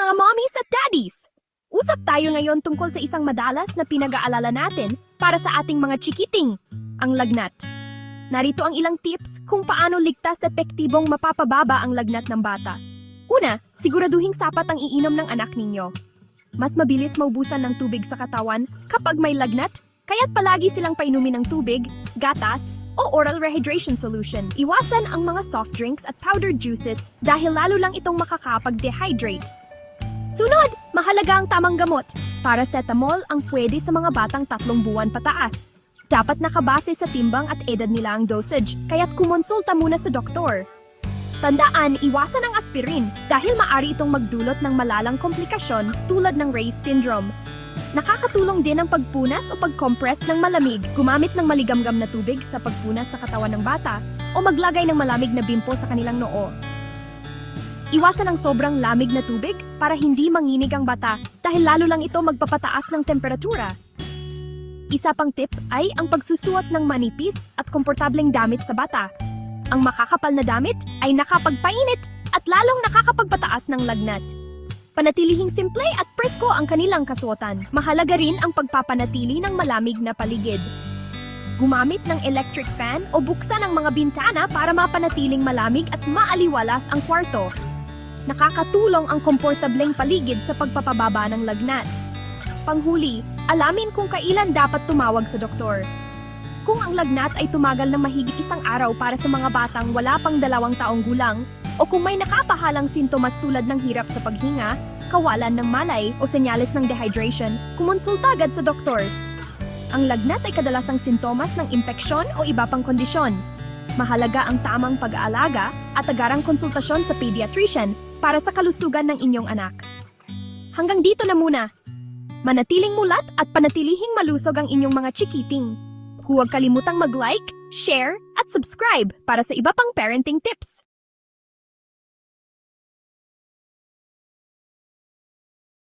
mga mommies at daddies! Usap tayo ngayon tungkol sa isang madalas na pinag-aalala natin para sa ating mga chikiting, ang lagnat. Narito ang ilang tips kung paano ligtas at epektibong mapapababa ang lagnat ng bata. Una, siguraduhing sapat ang iinom ng anak ninyo. Mas mabilis maubusan ng tubig sa katawan kapag may lagnat, kaya't palagi silang painumin ng tubig, gatas, o oral rehydration solution. Iwasan ang mga soft drinks at powdered juices dahil lalo lang itong makakapag-dehydrate. Sunod, mahalaga ang tamang gamot. Paracetamol ang pwede sa mga batang 3 buwan pataas. Dapat nakabase sa timbang at edad nila ang dosage, kaya't kumonsulta muna sa doktor. Tandaan, iwasan ang aspirin dahil maaari itong magdulot ng malalang komplikasyon tulad ng Ray's syndrome. Nakakatulong din ang pagpunas o pagkompress ng malamig, gumamit ng maligamgam na tubig sa pagpunas sa katawan ng bata, o maglagay ng malamig na bimpo sa kanilang noo. Iwasan ang sobrang lamig na tubig para hindi manginig ang bata dahil lalo lang ito magpapataas ng temperatura. Isa pang tip ay ang pagsusuot ng manipis at komportableng damit sa bata. Ang makakapal na damit ay nakapagpainit at lalong nakakapagpataas ng lagnat. Panatilihing simple at presko ang kanilang kasuotan. Mahalaga rin ang pagpapanatili ng malamig na paligid. Gumamit ng electric fan o buksan ang mga bintana para mapanatiling malamig at maaliwalas ang kwarto. Nakakatulong ang komportableng paligid sa pagpapababa ng lagnat. Panghuli, alamin kung kailan dapat tumawag sa doktor. Kung ang lagnat ay tumagal ng mahigit 1 araw para sa mga batang wala pang 2 taong gulang, o kung may nakapahalang sintomas tulad ng hirap sa paghinga, kawalan ng malay o senyales ng dehydration, kumonsulta agad sa doktor. Ang lagnat ay kadalasang sintomas ng impeksyon o iba pang kondisyon. Mahalaga ang tamang pag-aalaga at agarang konsultasyon sa pediatrician para sa kalusugan ng inyong anak. Hanggang dito na muna. Manatiling mulat at panatilihing malusog ang inyong mga chikiting. Huwag kalimutang mag-like, share, at subscribe para sa iba pang parenting tips.